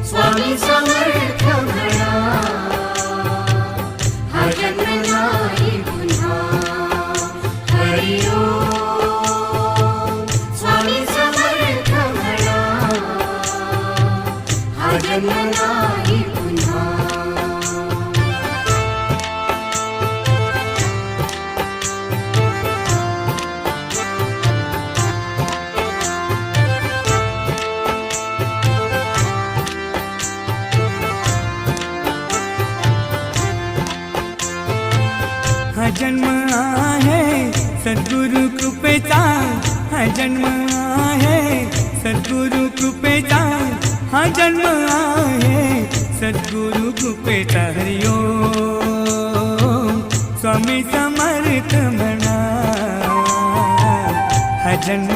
स्वामी समर्थ म्हणा, हा जन्म नाही पुन्हा. हरि ओम स्वामी समर्थ म्हणा, हा जन्म नाही पुन्हा. हा जन्म आहे सद्गुरु कृपेचा, हा जन्म आहे सद्गुरु कृपेचा, हा जन्म आहे सद्गुरु कृपेचा. हरि ओम स्वामी समर्थ म्हणा, हा जन्म